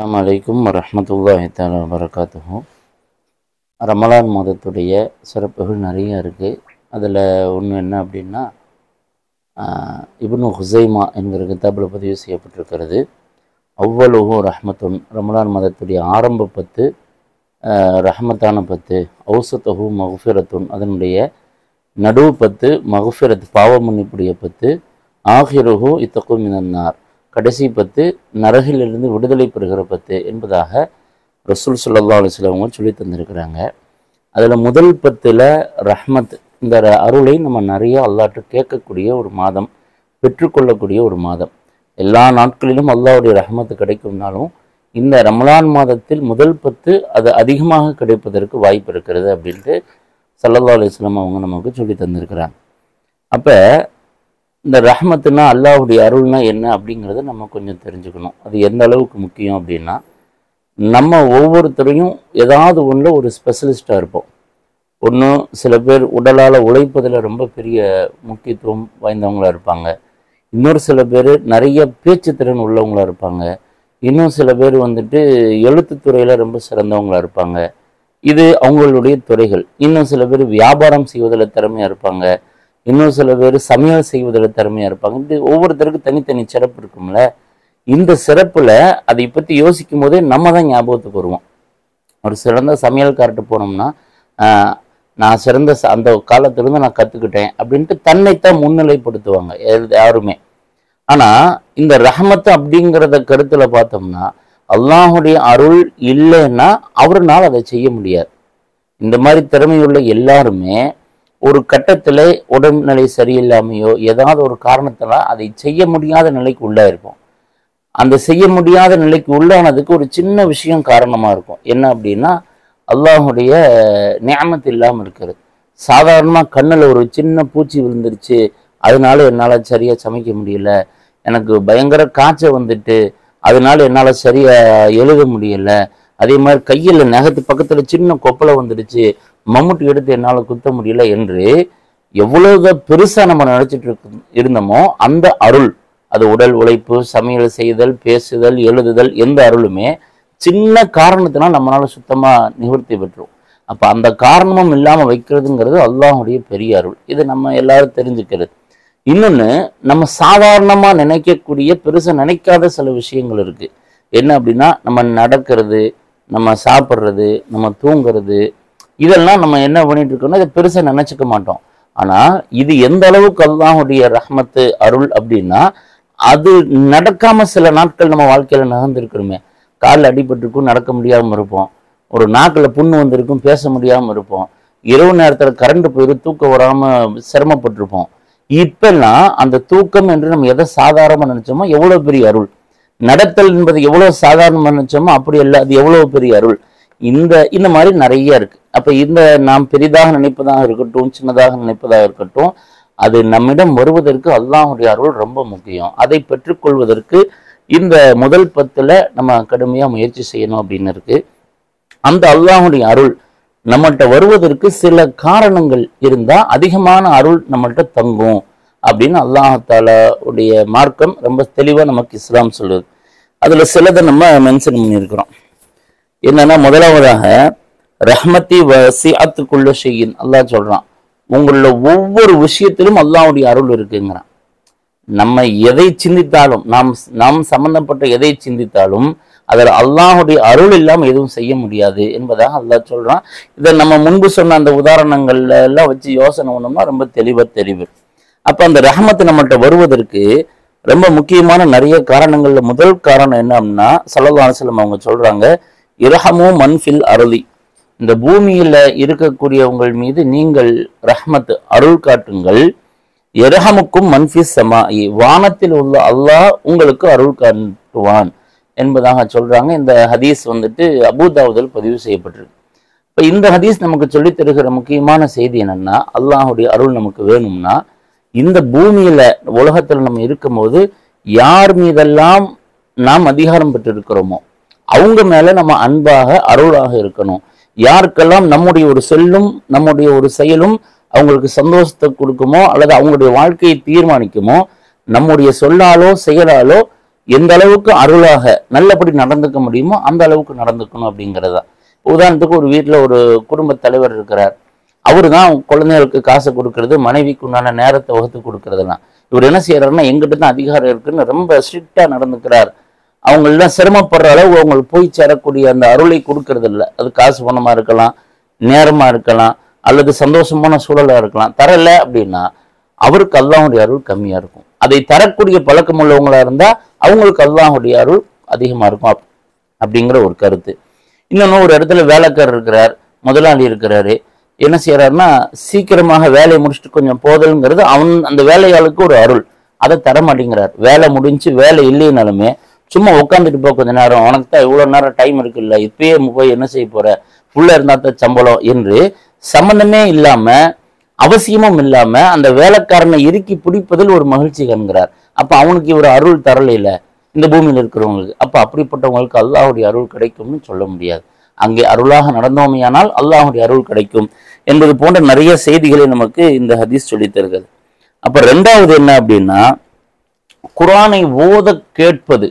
அஸ்ஸலாமு அலைக்கும் வரஹ்மத்துல்லாஹி தஆலா வபரகாத்துஹு. ரமலான் மாதத்துடைய சிறப்புகள் நிறைய இருக்குது. அதில் ஒன்று என்ன அப்படின்னா, இப்னு ஹுசைமா என்கிற கிதாபில் பதிவு செய்யப்பட்டிருக்கிறது. அவ்வளுஹு ரஹ்மத்துன், ரமலான் மாதத்துடைய ஆரம்ப 10 ரஹ்மத்தான 10, ஔசத்தஹு மஃபிரத்துன், அதனுடைய நடுவு 10 மஃபிரத் பாவ மன்னிப்புடைய 10, ஆஹிருஹு இத்தகு மினன்னார், கடைசி 10 நரகிலிருந்து விடுதலை பெறுகிற 10 என்பதாக ரசூல் ஸல்லல்லாஹு அலைஹி வஸல்லம் அவங்க சொல்லி தந்திருக்கிறாங்க. அதில் முதல் 10ல் ரஹ்மத், இந்த அருளை நம்ம நிறைய அல்லாஹ்ட்ட கேட்கக்கூடிய ஒரு மாதம், பெற்றுக்கொள்ளக்கூடிய ஒரு மாதம். எல்லா நாட்களிலும் அல்லாஹ்வுடைய ரஹ்மத்து கிடைக்கும்னாலும் இந்த ரமலான் மாதத்தில் முதல் 10 அது அதிகமாக கிடைப்பதற்கு வாய்ப்பு இருக்கிறது அப்படின்ட்டு ஸல்லல்லாஹு அலைஹி வஸல்லம் அவங்க நமக்கு சொல்லி தந்திருக்கிறாங்க. அப்போ இந்த ரஹ்மத்துனா அல்லாஹ்வுடைய அருள்னா என்ன அப்படிங்கிறத நம்ம கொஞ்சம் தெரிஞ்சுக்கணும். அது எந்த அளவுக்கு முக்கியம் அப்படின்னா, நம்ம ஒவ்வொருத்தரையும் ஏதாவது ஒன்றில் ஒரு ஸ்பெஷலிஸ்டாக இருப்போம். ஒன்று, சில பேர் உடலால் உழைப்பதில் ரொம்ப பெரிய முக்கியத்துவம் வாய்ந்தவங்களாக இருப்பாங்க. இன்னொரு சில பேர் நிறைய பேச்சு திறன் உள்ளவங்களாக இருப்பாங்க. இன்னும் சில பேர் எழுத்துத்துறையில் ரொம்ப சிறந்தவங்களாக இருப்பாங்க. இது அவங்களுடைய துறைகள். இன்னும் சில பேர் வியாபாரம் செய்வதில் திறமையாக இருப்பாங்க. இன்னும் சில பேர் சமையல் செய்வதில் திறமையாக இருப்பாங்க. இப்படி ஒவ்வொருத்தருக்கும் தனித்தனி சிறப்பு இருக்கும்ல. இந்த சிறப்பில் அதை பற்றி யோசிக்கும் போதே நம்ம தான் ஞாபகத்துக்கு வருவோம். ஒரு சிறந்த சமையல்கார்ட்ட போனோம்னா, நான் சிறந்த அந்த காலத்திலிருந்து நான் கற்றுக்கிட்டேன் அப்படின்ட்டு தன்னைத்தான் முன்னிலைப்படுத்துவாங்க யாருமே. ஆனால் இந்த ரஹ்மத்து அப்படிங்கிறத கருத்தில் பார்த்தோம்னா, அல்லாஹுடைய அருள் இல்லைன்னா அவர்னால் அதை செய்ய முடியாது. இந்த மாதிரி திறமையுள்ள எல்லாருமே ஒரு கட்டத்தில் உடல்நிலை சரியில்லாமையோ ஏதாவது ஒரு காரணத்தினால் அதை செய்ய முடியாத நிலைக்கு உள்ளே இருப்போம். அந்த செய்ய முடியாத நிலைக்கு உள்ளானதுக்கு ஒரு சின்ன விஷயம் காரணமாக இருக்கும். என்ன அப்படின்னா, அல்லாஹுடைய நிஅமத் இல்லாமல் இருக்கிறது. சாதாரணமாக கண்ணில் ஒரு சின்ன பூச்சி விழுந்துருச்சு, அதனால என்னால் சரியாக சமைக்க முடியல, எனக்கு பயங்கர காய்ச்சல் வந்துட்டு அதனால என்னால் சரியாக எழுத முடியல, அதே மாதிரி கையில் நகத்து பக்கத்தில் சின்ன கொப்பளை வந்துடுச்சு, மம்முட்டி எடுத்து என்னால் குத்த முடியல என்று எவ்வளவு பெருசாக நம்ம நினச்சிட்டு இருந்தோமோ அந்த அருள், அது உடல் உழைப்பு, சமையல் செய்தல், பேசுதல், எழுதுதல், எந்த அருளுமே சின்ன காரணத்தினால் நம்மளால சுத்தமாக நிவர்த்தி பெற்றோம். அப்போ அந்த காரணமும் இல்லாமல் வைக்கிறதுங்கிறது அல்லாஹுடைய பெரிய அருள். இது நம்ம எல்லாரும் தெரிஞ்சுக்கிறது. இன்னொன்று, நம்ம சாதாரணமாக நினைக்கக்கூடிய பெருசாக நினைக்காத சில விஷயங்கள் இருக்குது. என்ன அப்படின்னா, நம்ம நடக்கிறது, நம்ம சாப்பிட்றது, நம்ம தூங்குறது, இதெல்லாம் நம்ம என்ன பண்ணிட்டு இருக்கோம்னா இதை பெருசாக நினச்சிக்க மாட்டோம். ஆனால் இது எந்த அளவுக்கு அல்லாஹுடைய ரஹ்மத்து அருள் அப்படின்னா, அது நடக்காமல் சில நாட்கள் நம்ம வாழ்க்கையில் நகர்ந்துருக்கிறோமே. காலில் அடிபட்டிருக்கும், நடக்க முடியாமல் இருப்போம். ஒரு நாக்கில் புண்ணு வந்திருக்கும், பேச முடியாமல் இருப்போம். இரவு நேரத்தில் கரண்ட் போயிரு, தூக்கம் வராமல் சிரமப்பட்டிருப்போம். இப்பெல்லாம் அந்த தூக்கம் என்று நம்ம எதை சாதாரணமாக நினைச்சோமோ எவ்வளோ பெரிய அருள், நடத்தல் என்பது எவ்வளோ சாதாரணமாக நினைச்சோமோ அப்படி இல்லை, அது எவ்வளோ பெரிய அருள். இந்த மாதிரி நிறைய இருக்கு. அப்போ இந்த நாம் பெரிதாக நினைப்பதாக இருக்கட்டும், சின்னதாக நினைப்பதாக இருக்கட்டும், அது நம்மிடம் வருவதற்கு அல்லாஹுடைய அருள் ரொம்ப முக்கியம். அதை பெற்றுக்கொள்வதற்கு இந்த முதல் 10ல் நம்ம கடுமையாக முயற்சி செய்யணும் அப்படின்னு இருக்கு. அந்த அல்லாஹுடைய அருள் நம்மள்கிட்ட வருவதற்கு சில காரணங்கள் இருந்தால் அதிகமான அருள் நம்மள்கிட்ட தங்கும் அப்படின்னு அல்லாஹாலாவுடைய மார்க்கம் ரொம்ப தெளிவாக நமக்கு இஸ்லாம் சொல்லுது. அதில் சிலதை நம்ம மென்ஷன் பண்ணியிருக்கிறோம். என்னன்னா, முதலாவதாக ரஹ்மத்தி வசிஅத்து குல்ல ஷைஇன், அல்லாஹ் சொல்றான், உங்களோட ஒவ்வொரு விஷயத்திலும் அல்லாஹ்வுடைய அருள் இருக்குங்கிறான். நம்ம எதை சிந்தித்தாலும், நாம் சம்பந்தப்பட்ட எதை சிந்தித்தாலும் அதில் அல்லாஹுடைய அருள் இல்லாமல் எதுவும் செய்ய முடியாது என்பதாக அல்லாஹ் சொல்றான். இதை நம்ம முன்பு சொன்ன அந்த உதாரணங்கள்ல எல்லாம் வச்சு யோசனை பண்ணோம்னா ரொம்ப தெளிவாக தெரியும். அப்போ அந்த ரஹ்மத்து நம்மகிட்ட வருவதற்கு ரொம்ப முக்கியமான நிறைய காரணங்கள்ல முதல் காரணம் என்ன அப்படின்னா, ஸல்லல்லாஹு அலைஹி வஸல்லம் அவங்க சொல்றாங்க, இரஹமு மன்ஃபில் அருளி, இந்த பூமியில இருக்கக்கூடியவங்கள் மீது நீங்கள் ரஹ்மத் அருள் காட்டுங்கள். இரஹமுக்கும் மன்ஃபிஸ் ஸமாஇ, வானத்தில் உள்ள அல்லாஹ் உங்களுக்கு அருள் காட்டுவான் என்பதாக சொல்றாங்க. இந்த ஹதீஸ் அபூதாவுதில் பதிவு செய்யப்பட்டிருக்கு. இப்போ இந்த ஹதீஸ் நமக்கு சொல்லித் தருகிற முக்கியமான செய்தி என்னன்னா, அல்லாஹுடைய அருள் நமக்கு வேணும்னா இந்த பூமியில உலகத்தில் நம்ம இருக்கும்போது யார் மீதெல்லாம் நாம் அதிகாரம் பெற்று இருக்கிறோமோ அவங்க மேல நம்ம அன்பாக அருளாக இருக்கணும். யாருக்கெல்லாம் நம்முடைய ஒரு சொல்லும் நம்முடைய ஒரு செயலும் அவங்களுக்கு சந்தோஷத்தை கொடுக்குமோ அல்லது அவங்களுடைய வாழ்க்கையை தீர்மானிக்குமோ, நம்முடைய சொல்லாலோ செயலாலோ எந்த அளவுக்கு அருளாக நல்லபடி நடந்துக்க முடியுமோ அந்த அளவுக்கு நடந்துக்கணும் அப்படிங்கிறதா. உதாரணத்துக்கு ஒரு வீட்டில் ஒரு குடும்ப தலைவர் இருக்கிறார். அவரு தான் குழந்தைகளுக்கு காசு கொடுக்கறது, மனைவிக்கு உண்டான நேரத்தை வகுத்து கொடுக்கறதெல்லாம். இவர் என்ன செய்யறாருன்னா, எங்கிட்ட தான் அதிகாரம் இருக்குன்னு ரொம்ப ஸ்ட்ரிக்டா நடந்துக்கிறார். அவங்களெல்லாம் சிரமப்படுற அளவு அவங்களுக்கு போய் சேரக்கூடிய அந்த அருளை கொடுக்கறது இல்லை. அது காசு பணமா இருக்கலாம், நேரமா இருக்கலாம், அல்லது சந்தோஷமான சூழலா இருக்கலாம். தரல அப்படின்னா அவருக்கு அல்லாஹ்வுடைய அருள் கம்மியா இருக்கும். அதை தரக்கூடிய பழக்கம் உள்ளவங்களா இருந்தா அவங்களுக்கு அல்லாஹ்வுடைய அருள் அதிகமா இருக்கும் அப்படிங்கிற ஒரு கருத்து. இன்னொன்னு, ஒரு இடத்துல வேலைக்காரர் இருக்கிறார், முதலாளி இருக்கிறாரு. என்ன செய்யறாருன்னா, சீக்கிரமாக வேலையை முடிச்சுட்டு கொஞ்சம் போதல்ங்கிறது அந்த வேலையாளுக்கு ஒரு அருள். அதை தர மாட்டேங்கிறார். வேலை முடிஞ்சு வேலை இல்லைனாலுமே சும்மா உட்காந்துட்டு போ கொஞ்ச நேரம், உனக்கு தான் இவ்வளவு நேரம் டைம் இருக்குல்ல, இப்பயே போய் என்ன செய்ய போற, புள்ள இருந்தா தான் சம்பளம் என்று சம்பந்தமே இல்லாம அவசியமும் இல்லாம அந்த வேலைக்காரனை இறுக்கி பிடிப்பதில் ஒரு மகிழ்ச்சி காண்கிறார். அப்ப அவனுக்கு இவர் அருள் தரல இந்த பூமியில் இருக்கிறவங்களுக்கு. அப்ப அப்படிப்பட்டவங்களுக்கு அல்லாஹ்வுடைய அருள் கிடைக்கும்னு சொல்ல முடியாது. அங்கே அருளாக நடந்தோமையானால் அல்லாஹ்வுடைய அருள் கிடைக்கும் என்பது போன்ற நிறைய செய்திகளை நமக்கு இந்த ஹதீஸ் சொல்லித் தருகிறது. அப்ப ரெண்டாவது என்ன அப்படின்னா, குர்ஆனை ஓத கேட்பது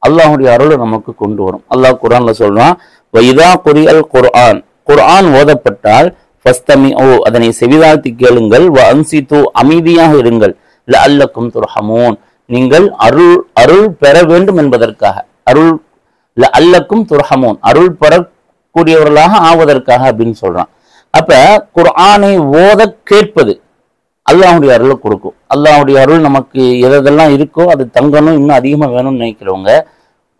அல்லாஹ்வுடைய அருளை நமக்கு கொண்டு வரும். அல்லாஹ் குர்ஆன்ல சொல்றான், வைதா குரியல் குர்ஆன், குர்ஆன் ஓதப்பட்டால் ஃபஸ்தமிஊ, அதனை செவிதாழ்த்தி கேளுங்கள், வ அன்சிது, அமைதியாக இருங்கள், லஅல்லக்கும் துர்ஹமூன், நீங்கள் அருள் பெற வேண்டும் என்பதற்காக, அருள் லஅல்லக்கும் துர்ஹமூன், அருள் பெறக்கூடியவர்களாக ஆவதற்காக அப்படின்னு சொல்றான். அப்ப குர்ஆனை ஓத கேட்பது அல்லாஹ்வுடைய அருளை கொடுக்கும். அல்லாஹ்வுடைய அருள் நமக்கு எதெல்லாம் இருக்கோ அது தங்கணும், இன்னும் அதிகமா வேணும்னு நினைக்கிறவங்க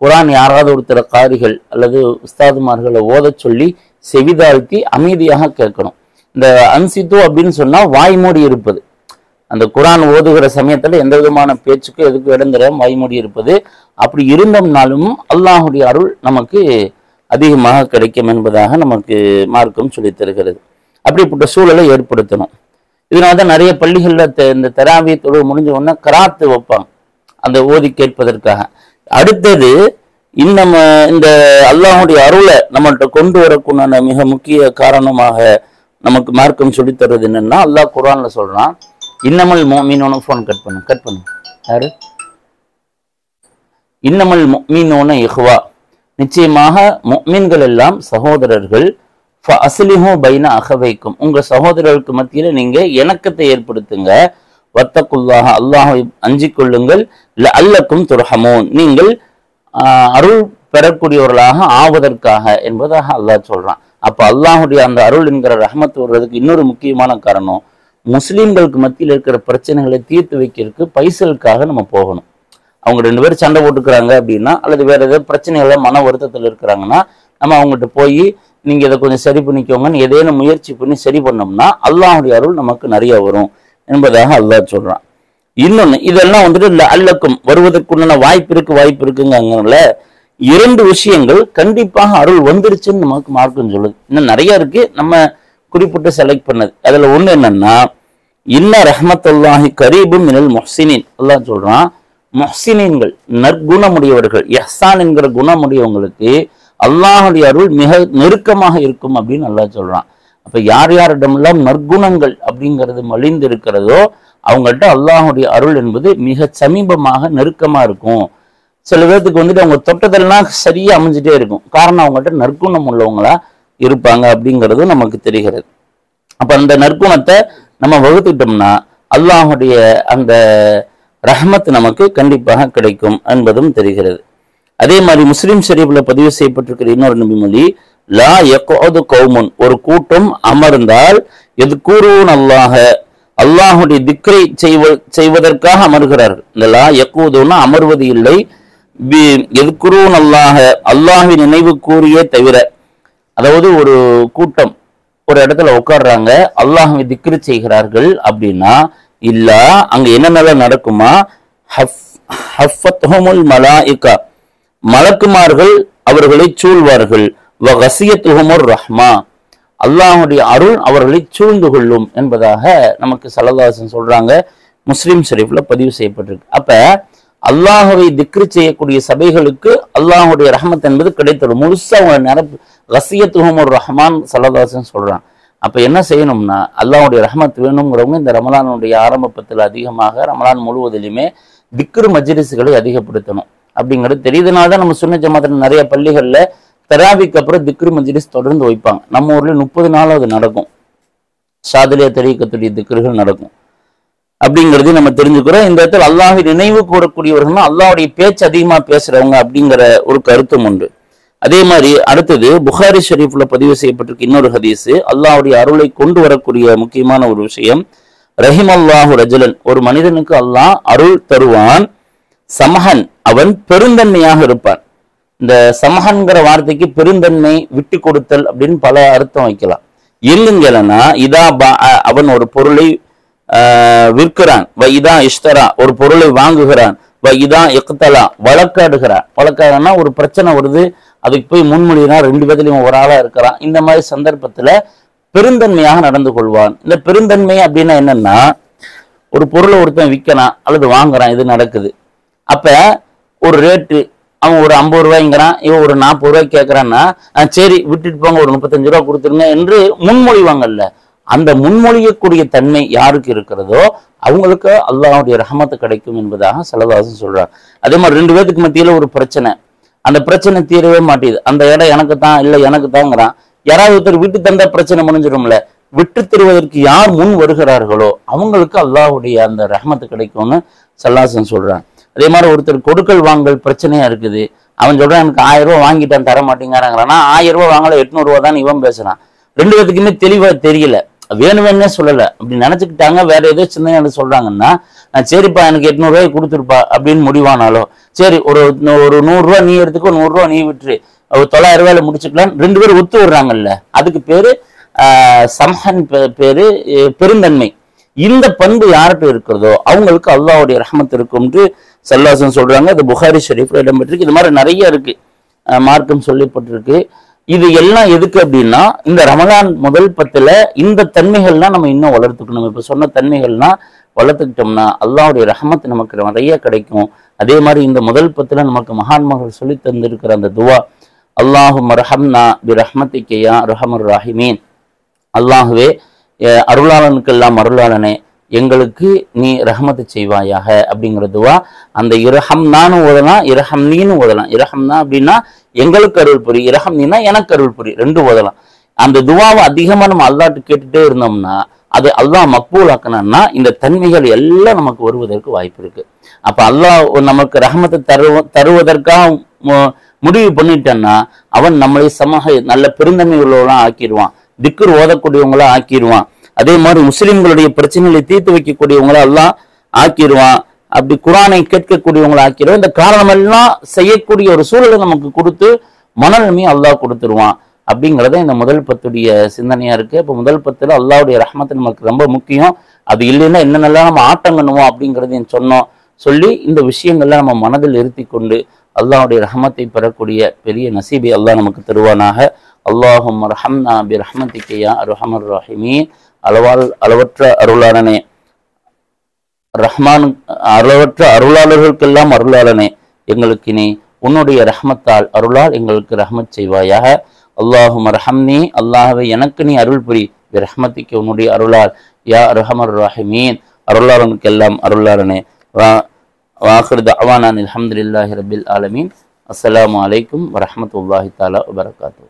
குர்ஆன் யாராவது ஒருத்தர காரிகள் அல்லது உஸ்தாதுமார்களை ஓத சொல்லி செவிதாழ்த்தி அமைதியாக கேட்கணும். இந்த அன்சித்து அப்படின்னு சொன்னா வாய்மூடி இருப்பது. அந்த குர்ஆன் ஓதுகிற சமயத்துல எந்த விதமான பேச்சுக்கும் எதுக்கும் இடம் தெரியாம வாய்மூடி இருப்பது. அப்படி இருந்தோம்னாலும் அல்லாஹ்வுடைய அருள் நமக்கு அதிகமாக கிடைக்கும் என்பதாக நமக்கு மார்க்கம் சொல்லித் தருகிறது. அப்படிப்பட்ட சூழலை ஏற்படுத்தணும். இதனால்தான் நிறைய பள்ளிகள்ல இந்த தராவிய தொழுகை முடிஞ்ச உடனே கராத்து வைப்பாங்க, அந்த ஓதி கேட்பதற்காக. அடுத்தது இந்த அல்லாஹ்வுடைய அருளை நம்மள்கிட்ட கொண்டு வரக்கூடிய மிக முக்கிய காரணமாக நமக்கு மார்க்கம் சொல்லித் தருவது என்னன்னா, அல்லாஹ் குர்ஆன்ல சொல்றான், இன்னமல் முஃமினூன, ஃபோன் கட் பண்ணு யாரு, இன்னமல் முஃமினூன இஹ்வா, நிச்சயமாக முஃமின்கள் எல்லாம் சகோதரர்கள், ஃபஅஸ்லிஹு பைன அஹவைக்கும், உங்க சகோதரர்களுக்கு மத்தியில நீங்க இணக்கத்தை ஏற்படுத்துங்க, வத்தகுல்லாஹ, அல்லாஹ்வை அஞ்சிக் கொள்ளுங்கள், லஅல்லக்கும் துர்ஹமூன், நீங்கள் அருள் பெறக்கூடியவர்களாக ஆவதற்காக என்பதாக அல்லாஹ் சொல்றான். அப்ப அல்லாஹ்வுடைய அந்த அருள் என்கிற ரஹ்மத் வர்றதுக்கு இன்னொரு முக்கியமான காரணம், முஸ்லிம்களுக்கு மத்தியில் இருக்கிற பிரச்சனைகளை தீர்த்து வைக்கிறதுக்கு பைசலுக்காக நம்ம போகணும். அவங்க 2 பேரும் சண்டை போட்டுக்கிறாங்க அப்படின்னா, அல்லது வேற ஏதாவது பிரச்சனைகள மன வருத்தத்தில் இருக்கிறாங்கன்னா, நம்ம அவங்ககிட்ட போய் நீங்க இதை கொஞ்சம் சரி பண்ணிக்கோங்கன்னு ஏதேனும் முயற்சி பண்ணி சரி பண்ணோம்னா அல்லாஹ்வுடைய அருள் நமக்கு நிறைய வரும் என்பதாக அல்லாஹ் சொல்றான். இன்னொன்னு, இதெல்லாம் வந்துட்டு அல்லக்கும் வருவதற்குண்டான வாய்ப்பு இருக்குங்கிறதுல 2 விஷயங்கள் கண்டிப்பாக அருள் வந்துருச்சுன்னு நமக்கு மார்க்கம் சொல்லுது. இன்னும் நிறைய இருக்கு, நம்ம குறிப்பிட்டு செலக்ட் பண்ணது. அதுல ஒண்ணு என்னன்னா, இன்ன ரஹ்மத்துல்லாஹி கரீபும் மினல் முஹ்சினின், அல்லாஹ் சொல்றான், முஹ்சினீன்கள் நற்குணமுடையவர்கள், இஹ்சான் என்கிற குணமுடையவங்களுக்கு அல்லாஹ்வுடைய அருள் மிக நெருக்கமாக இருக்கும் அப்படின்னு அல்லாஹ் சொல்றான். அப்ப யார் யாரிடமெல்லாம் நற்குணங்கள் அப்படிங்கிறது மலிந்து இருக்கிறதோ அவங்கள்ட்ட அல்லாஹ்வுடைய அருள் என்பது மிக சமீபமாக நெருக்கமா இருக்கும். சில பேர்த்துக்கு வந்துட்டு அவங்க தொட்டதெல்லாம் சரியா அமைஞ்சிட்டே இருக்கும். காரணம் அவங்கள்ட்ட நற்குணம் உள்ளவங்களா இருப்பாங்க அப்படிங்கிறது நமக்கு தெரிகிறது. அப்ப அந்த நற்குணத்தை நம்ம வகுத்துட்டோம்னா அல்லாஹ்வுடைய அந்த ரஹ்மத் நமக்கு கண்டிப்பாக கிடைக்கும் என்பதும் தெரிகிறது. அதே மாதிரி முஸ்லிம் ஷரீஃப்ல பதிவு செய்யப்பட்டிருக்கிற இன்னொரு நபிமொழி, லா யக்உது கௌமுன், ஒரு கூட்டம் அமர்ந்தால் யத்குரூன் அல்லாஹ, அல்லாஹ்வுடைய திக்ரை செய்வதற்காக அமர்கிறார்கள். இந்த லா யக்உதுன்னா அமர்வது இல்லை, யத்குரூன் அல்லாஹ, அல்லாஹ்வின் நினைவு கூறியே தவிர. அதாவது ஒரு கூட்டம் ஒரு இடத்துல உட்கார்றாங்க, அல்லாஹ்வை திக்ரு செய்கிறார்கள் அப்படின்னா இல்லா அங்க என்னென்னலாம் நடக்குமா, ஹஃபத்ஹுமுல் மலாயிகா, மலக்குமார்கள் அவர்களை சூழ்வார்கள், வகசியத்துஹுமுர் ரஹ்மா, அல்லாஹ்வுடைய அருள் அவர்களை சூழ்ந்து கொள்ளும் என்பதாக நமக்கு ஸல்லல்லாஹு அலைஹி வஸல்லம் சொல்றாங்க. முஸ்லிம் ஷரீஃப்ல பதிவு செய்யப்பட்டிருக்கு. அப்ப அல்லாஹ்வை திக்ரு செய்யக்கூடிய சபைகளுக்கு அல்லாஹ்வுடைய ரஹ்மத் என்பது கிடைத்தது முழுசா அவங்க நிரப்பு. கசியத்துஹுமுர் ரஹ்மான் ஸல்லல்லாஹு அலைஹி வஸல்லம் சொல்றாங்க. அப்ப என்ன செய்யணும்னா, அல்லாஹ்வுடைய ரஹ்மத் வேணுங்கிறவங்க இந்த ரமலானுடைய ஆரம்பத்தில் அதிகமாக ரமலான் முழுவதிலுமே திக்ரு மஜ்லிஸ்களை அதிகப்படுத்தணும். அப்படிங்கிறது தெரியுதுனால தான் நம்ம சுன்ன ஜமாத்துல நிறைய பள்ளிகள்ல தராவிக்கு அப்புறம் திக்ரு மஜ்லிஸ் தொடர்ந்து வைப்பாங்க. நம்ம ஊர்ல 30 நாள் அது நடக்கும். ஷாதிலியா தரீக்கத்துடைய திக்ருகள் நடக்கும் அப்படிங்கிறதையும் நம்ம தெரிஞ்சுக்கிறோம். இந்த இடத்துல அல்லாஹை நினைவு கூறக்கூடியவர்கள் அல்லாஹுடைய பேச்சு அதிகமா பேசுறவங்க அப்படிங்கிற ஒரு கருத்தும் உண்டு. அதே மாதிரி அடுத்தது புகாரி ஷரீஃப்ல பதிவு செய்யப்பட்டிருக்கு இன்னொரு ஹதீஸ். அல்லாஹுடைய அருளை கொண்டு வரக்கூடிய முக்கியமான ஒரு விஷயம், ரஹிமல்லாஹு ரஜுலன், ஒரு மனிதனுக்கு அல்லாஹ் அருள் தருவான், சமஹன், அவன் பெருந்தன்மையாக இருப்பான். இந்த சமஹன்கிற வார்த்தைக்கு பெருந்தன்மை, விட்டு கொடுத்தல் அப்படின்னு பல அர்த்தம் வைக்கலாம். எங்குங்கலனா இதா அவன் ஒரு பொருளை விற்கிறான், இதா இஷ்தரா ஒரு பொருளை வாங்குகிறான், இதா இக்தலா வழக்காடுகிறான். வழக்காடுனா ஒரு பிரச்சனை வருது, அதுக்கு போய் முன்மொழினா 2 பேர்லயும் ஒரு ஆளா இருக்கிறான். இந்த மாதிரி சந்தர்ப்பத்துல பெருந்தன்மையாக நடந்து கொள்வான். இந்த பெருந்தன்மை அப்படின்னா என்னன்னா, ஒரு பொருளை ஒருத்தன் விற்கிறான் அல்லது வாங்குறான், இது நடக்குது. அப்ப ஒரு ரேட்டு அவன் ஒரு 50 ரூபாய்ங்கிறான், இவன் ஒரு 40 ரூபாய்க்கு கேட்கறான்னா, சரி விட்டுட்டு போங்க ஒரு 35 ரூபா கொடுத்துருங்க என்று முன்மொழிவாங்கல்ல. அந்த முன்மொழியக்கூடிய தன்மை யாருக்கு இருக்கிறதோ அவங்களுக்கு அல்லாஹ்வுடைய ரஹமத்து கிடைக்கும் என்பதாக ஸல்லல்லாஹு சொல்றாங்க. அதே மாதிரி 2 பேருக்கு மத்தியில ஒரு பிரச்சனை, அந்த பிரச்சனை தீரவே மாட்டேது, அந்த இடம் எனக்கு தான் இல்லை எனக்கு தாங்கிறான். யாராவது ஒருத்தர் விட்டு தந்தா பிரச்சனை முடிஞ்சிடும்ல. விட்டு தருவதற்கு யார் முன் வருகிறார்களோ அவங்களுக்கு அல்லாஹ்வுடைய அந்த ரஹமத்து கிடைக்கும்னு ஸல்லல்லாஹு சொல்றாங்க. அதே மாதிரி ஒருத்தர் கொடுக்கல் வாங்கல் பிரச்சனையா இருக்குது, அவன் சொல்றான் எனக்கு 1000 ரூபாய் வாங்கிட்டான் தர மாட்டேங்கிறாங்கிறான். 1000 ரூபாய் வாங்கல 800 ரூபா தான் இவன் பேசுறான். 2 பேத்துக்குமே தெளிவா தெரியல, வேணும்னே சொல்லல, அப்படி நினைச்சுக்கிட்டாங்க. வேற ஏதோ சின்ன சொல்றாங்கன்னா சரிப்பா எனக்கு 800 ரூபாய் கொடுத்துருப்பா அப்படின்னு முடிவானாலும் சரி ஒரு 100 ரூபா நீ எடுத்துக்கோ, 100 ரூபா நீ விட்டுரு, 900 ரூபாயில முடிச்சுக்கலாம். 2 பேரும் ஒத்து விடுறாங்கல்ல, அதுக்கு பேரு சம்ஹன், பேரு பெருந்தன்மை. இந்த பண்பு யார்கிட்ட இருக்கிறதோ அவங்களுக்கு அல்லாஹ்வுடைய ரஹமத் இருக்கும்னு ஸல்லல்லாஹு சொல்றாங்க. இது புகாரி ஷரீஃப்ல இடம்பெற்றிருக்கு. இது மாதிரி நிறைய இருக்கு, மார்க்கம் சொல்லப்பட்டிருக்கு. இது எல்லாம் எதுக்கு அப்படின்னா, இந்த ரமலான் முதல் 10ல இந்த தன்மைகள்லாம் நம்ம இன்னும் வளர்த்துக்கணும். இப்ப சொன்ன தன்மைகள்லாம் வளர்த்துக்கிட்டோம்னா அல்லாஹ்வுடைய ரஹமத் நமக்கு நிறைய கிடைக்கும். அதே மாதிரி இந்த முதல் 10ல நமக்கு மகான்மகள் சொல்லி தந்திருக்கிற அந்த துவா, அல்லாஹும்ம ரஹம்னா பி ரஹ்மத்திக யா அர்ஹமர் ராஹிமீன், அல்லாஹுவே அருளாளனுக்கெல்லாம் அருளாளனே எங்களுக்கு நீ ரஹமத்து செய்வாயாக அப்படிங்கிற துவா. அந்த இரஹம்னான்னு ஓதலாம், இரஹம் நீன்னு ஓதலாம். இரஹம்னா அப்படின்னா எங்களுக்கு அருள் புரி, இரஹம் நீனா எனக்கு அருள் புரி, 2 ஓதலாம். அந்த துவாவை அதிகமா நம்ம அல்லாஹ்ட்ட கேட்டுட்டே இருந்தோம்னா அது அல்லாஹ் மக்பூல் ஆக்கணும்னா இந்த தன்மைகள் எல்லாம் நமக்கு வருவதற்கு வாய்ப்பு இருக்கு. அப்ப அல்லாஹ் நமக்கு ரஹமத்தை தருவதற்காக முடிவு பண்ணிட்டேன்னா அவன் நம்மளை நல்ல பெருந்தன்மை உள்ளவங்களாம் ஆக்கிடுவான், திக்ர் ஓதக்கூடியவங்களா ஆக்கிடுவான். அதே மாதிரி முஸ்லிம்களுடைய பிரச்சனைகளை தீர்த்து வைக்கக்கூடியவங்களா எல்லாம் ஆக்கிடுவான். அப்படி குர்ஆனை கேட்கக்கூடியவங்களை ஆக்கிடுவான். இந்த காரணம் எல்லாம் செய்யக்கூடிய ஒரு சூழலை நமக்கு கொடுத்து மனநன்மையை அல்லாஹ் கொடுத்துருவான். அப்படிங்கிறத இந்த முதல் 10 சிந்தனையா இருக்கு. இப்போ முதல் 10ல அல்லாஹ்வுடைய ரஹ்மத் நமக்கு ரொம்ப முக்கியம். அது இல்லைன்னா என்னென்னலாம் நம்ம ஆட்டங்கணுமோ அப்படிங்கிறதையும் சொல்லி இந்த விஷயங்கள்லாம் நம்ம மனதில் இருத்தி கொண்டு அல்லாஹ்வுடைய ரஹ்மத்தை பெறக்கூடிய பெரிய நசீபை அல்லாஹ் நமக்கு தருவானாக. அல்லாஹும்ம ரஹம்னா பி ரஹ்மத்திக யா அர்ஹமர் ராஹிமீன். அளவற்ற அருளாளனே, ரஹ்மான் அளவற்ற அருளாளர்களுக்கெல்லாம் அருளாளனே, எங்களுக்கு நீ உன்னுடைய ரஹ்மத்தால் அருளால் எங்களுக்கு ரஹ்மத் செய்வாயாக. அல்லாஹும்ம ரஹம்னி, அல்லாஹ்வே எனக்கு நீ அருள் புரி, பி ரஹ்மத்திக உன்னுடைய அருளால், யா அர்ஹமர் ராஹிமீன், அருளாளனுக்கெல்லாம் அருளாளனே. வாஹிரு தஅவானா அல்ஹம்துலில்லாஹி ரப்பில் ஆலமீன். அஸ்ஸலாமு அலைக்கும் வரஹ்மத்துல்லாஹி தஆலா வபரகாத்துஹு.